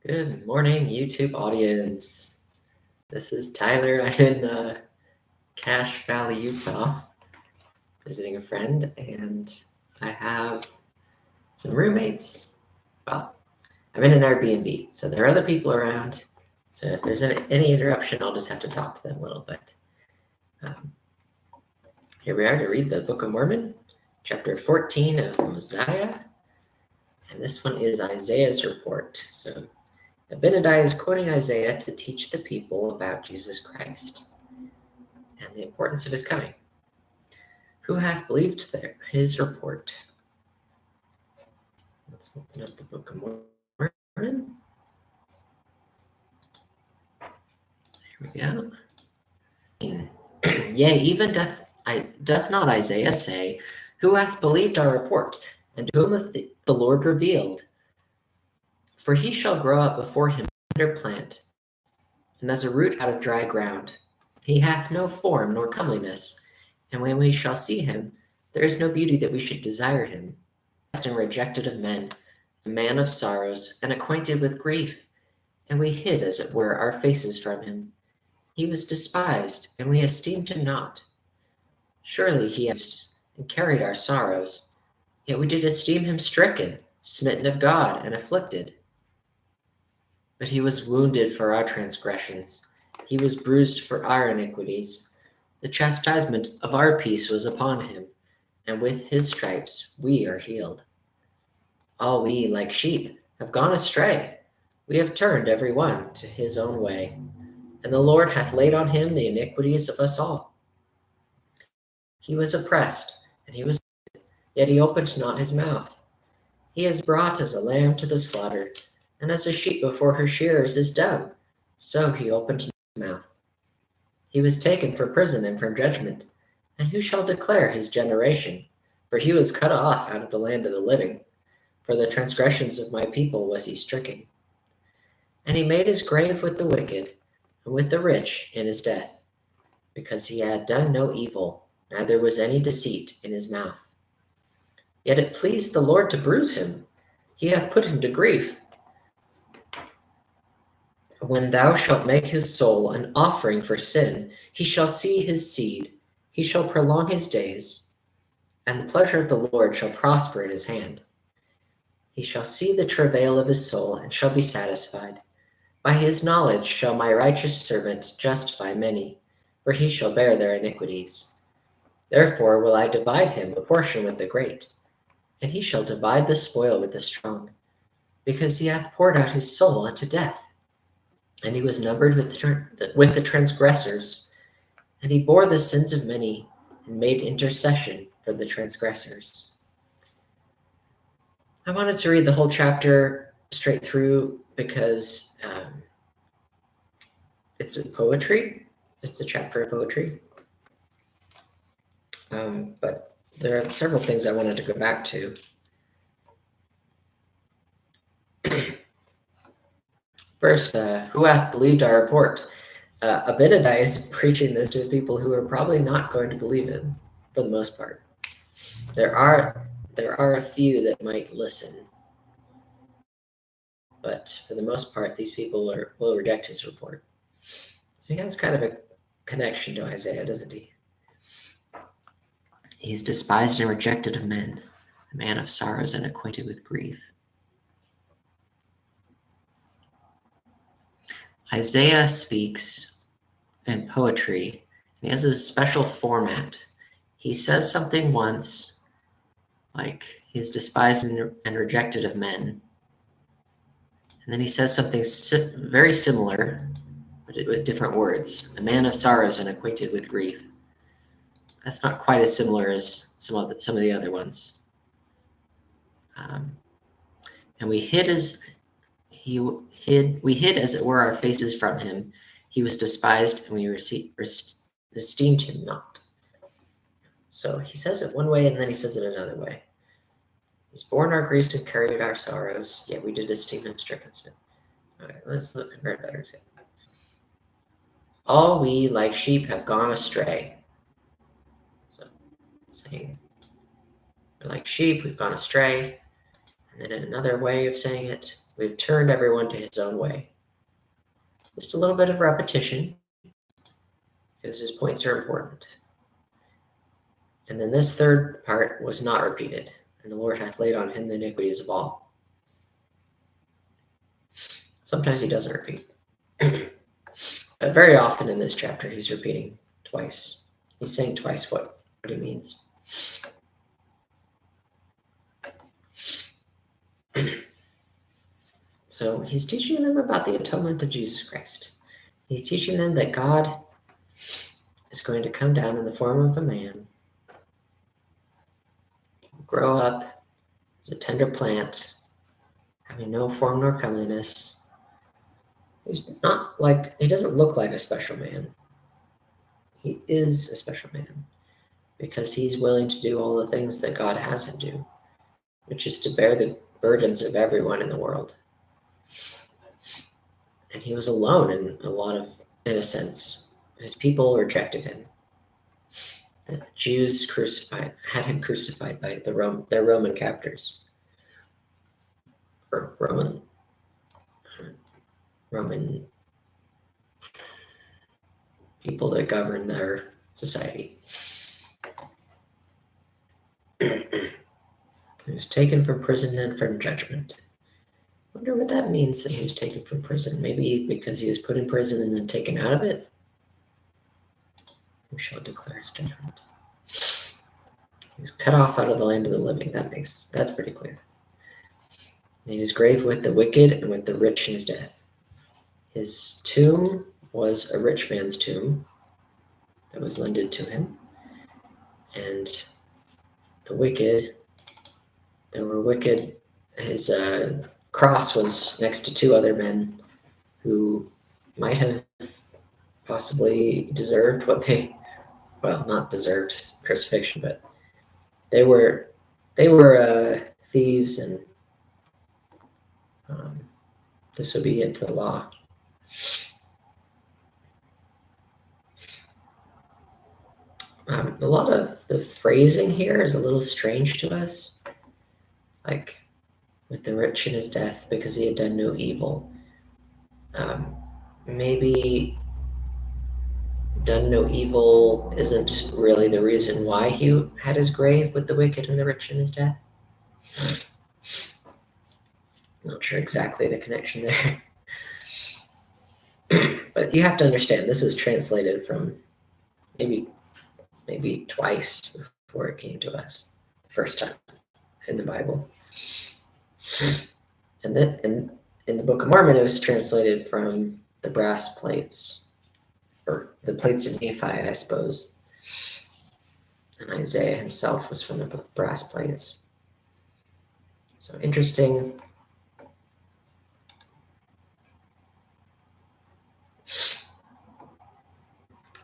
Good morning, YouTube audience. This is Tyler. I'm in Cache Valley, Utah, visiting a friend, and I have some roommates. Well, I'm in an Airbnb, so there are other people around. So if there's any interruption, I'll just have to talk to them a little bit. Here we are to read the Book of Mormon, chapter 14 of Mosiah, and this one is Isaiah's report. So Abinadi is quoting Isaiah to teach the people about Jesus Christ and the importance of his coming. Who hath believed his report? Let's open up the Book of Mormon. There we go. Yea, even doth not Isaiah say, who hath believed our report, and to whom hath the Lord revealed? For he shall grow up before him under plant, and as a root out of dry ground. He hath no form nor comeliness, and when we shall see him, there is no beauty that we should desire him. And rejected of men, a man of sorrows, and acquainted with grief, and we hid, as it were, our faces from him. He was despised, and we esteemed him not. Surely he has carried our sorrows, yet we did esteem him stricken, smitten of God, and afflicted. But he was wounded for our transgressions, he was bruised for our iniquities. The chastisement of our peace was upon him, and with his stripes we are healed. All we, like sheep, have gone astray. We have turned every one to his own way, and the Lord hath laid on him the iniquities of us all. He was oppressed, and he was wounded, yet he opened not his mouth. He is brought as a lamb to the slaughter, and as a sheep before her shearers is dumb, so he opened not his mouth. He was taken for prison and from judgment, and who shall declare his generation? For he was cut off out of the land of the living. For the transgressions of my people was he stricken. And he made his grave with the wicked, and with the rich in his death, because he had done no evil, neither was any deceit in his mouth. Yet it pleased the Lord to bruise him. He hath put him to grief. When thou shalt make his soul an offering for sin, he shall see his seed, he shall prolong his days, and the pleasure of the Lord shall prosper in his hand. He shall see the travail of his soul, and shall be satisfied. By his knowledge shall my righteous servant justify many, for he shall bear their iniquities. Therefore will I divide him a portion with the great, and he shall divide the spoil with the strong, because he hath poured out his soul unto death. And he was numbered with the transgressors, and he bore the sins of many, and made intercession for the transgressors. I wanted to read the whole chapter straight through because it's a poetry. It's a chapter of poetry. But there are several things I wanted to go back to. First, who hath believed our report? Abinadi is preaching this to people who are probably not going to believe it, for the most part. There are a few that might listen, but for the most part, these people will reject his report. So he has kind of a connection to Isaiah, doesn't he? He's despised and rejected of men, a man of sorrows and acquainted with grief. Isaiah speaks in poetry. He has a special format. He says something once, like he's despised and rejected of men. And then he says something very similar, but with different words. A man of sorrows and acquainted with grief. That's not quite as similar as some of the other ones. And we hid as it were our faces from him. He was despised, and we esteemed him not. So he says it one way, and then he says it another way. He's borne our griefs and carried our sorrows, yet we did esteem him stricken. All right, let's look at a better example. All we, like sheep, have gone astray. So, saying we're like sheep, we've gone astray. And then another way of saying it, We've turned everyone to his own way. Just a little bit of repetition, because his points are important. And then this third part was not repeated, and the Lord hath laid on him the iniquities of all. Sometimes he doesn't repeat. But very often in this chapter, he's repeating twice. He's saying twice what he means. So he's teaching them about the atonement of Jesus Christ. He's teaching them that God is going to come down in the form of a man, grow up as a tender plant, having no form nor comeliness. He doesn't look like a special man. He is a special man because he's willing to do all the things that God has him do, which is to bear the burdens of everyone in the world. And he was alone in a sense. His people rejected him. The Jews had him crucified by their Roman captors, or Roman people that govern their society. He was taken from prison and from judgment. I wonder what that means, that he was taken from prison. Maybe because he was put in prison and then taken out of it? Who shall declare his judgment? He was cut off out of the land of the living. That's pretty clear. And he was grave with the wicked and with the rich in his death. His tomb was a rich man's tomb that was lended to him. And the wicked, there were wicked, his cross was next to two other men who might have possibly deserved not deserved crucifixion, but they were thieves and disobedient to the law. A lot of the phrasing here is a little strange to us, like with the rich in his death because he had done no evil. Maybe done no evil isn't really the reason why he had his grave with the wicked and the rich in his death. Not sure exactly the connection there. But you have to understand, this was translated from maybe twice before it came to us, the first time in the Bible. And then in the Book of Mormon, it was translated from the brass plates, or the plates of Nephi, I suppose. And Isaiah himself was from the brass plates. So interesting.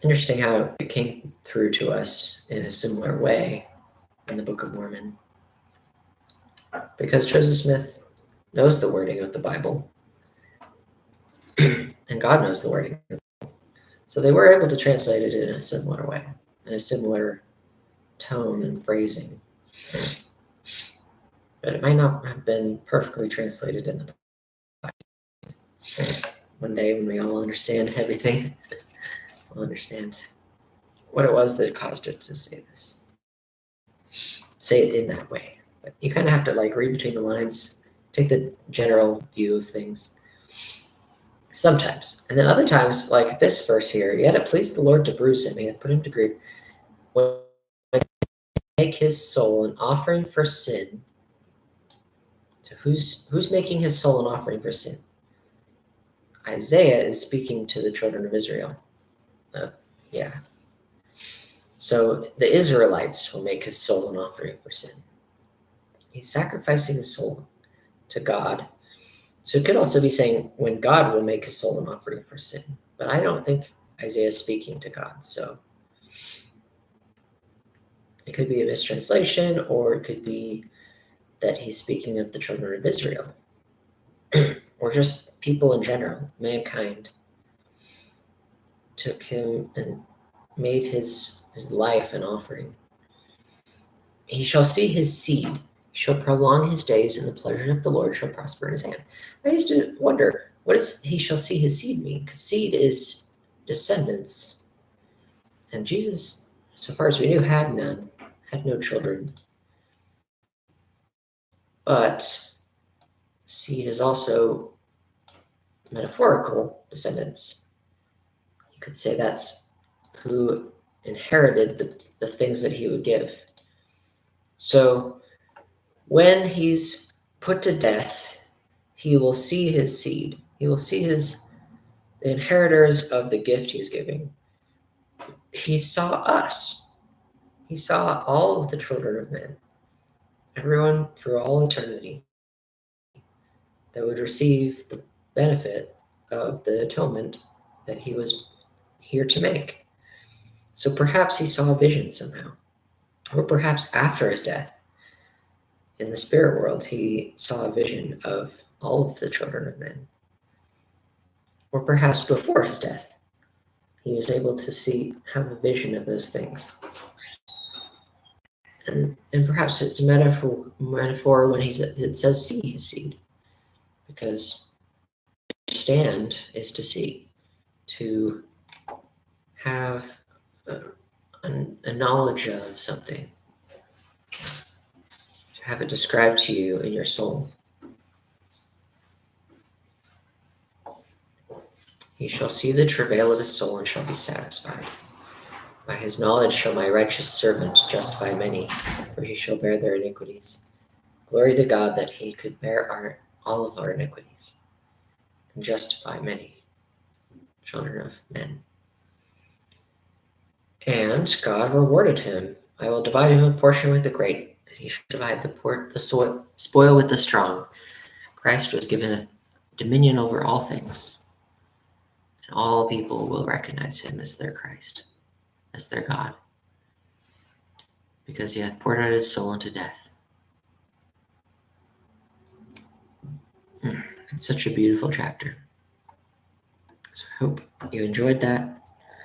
Interesting how it came through to us in a similar way in the Book of Mormon. Because Joseph Smith knows the wording of the Bible, and God knows the wording. So they were able to translate it in a similar way, in a similar tone and phrasing. But it might not have been perfectly translated in the Bible. One day when we all understand everything, we'll understand what it was that caused it to say this. Say it in that way. But you kind of have to read between the lines, take the general view of things. Sometimes. And then other times, like this verse here, yet it pleased the Lord to bruise him, he hath put him to grief. When make his soul an offering for sin. So who's making his soul an offering for sin? Isaiah is speaking to the children of Israel. So the Israelites will make his soul an offering for sin. He's sacrificing his soul to God. So it could also be saying when God will make his soul an offering for sin. But I don't think Isaiah is speaking to God. So it could be a mistranslation, or it could be that he's speaking of the children of Israel. Or just people in general, mankind, took him and made his life an offering. He shall see his seed, shall prolong his days, and the pleasure of the Lord shall prosper in his hand. I used to wonder, what does he shall see his seed mean? Because seed is descendants. And Jesus, so far as we knew, had none, had no children. But seed is also metaphorical descendants. You could say that's who inherited the things that he would give. So when he's put to death, he will see his seed. He will see the inheritors of the gift he's giving. He saw us. He saw all of the children of men, everyone through all eternity, that would receive the benefit of the atonement that he was here to make. So perhaps he saw a vision somehow, or perhaps after his death, in the spirit world, he saw a vision of all of the children of men. Or perhaps before his death, he was able to have a vision of those things. And perhaps it's a metaphor when it says see his seed, because to understand is to see, to have a knowledge of something, to have it described to you in your soul. He shall see the travail of his soul and shall be satisfied. By his knowledge shall my righteous servant justify many, for he shall bear their iniquities. Glory to God that he could bear all of our iniquities and justify many children of men. And God rewarded him. I will divide him a portion with the great, and he shall divide the spoil with the strong. Christ was given a dominion over all things, and all people will recognize him as their Christ, as their God, because he hath poured out his soul unto death. It's such a beautiful chapter. So I hope you enjoyed that.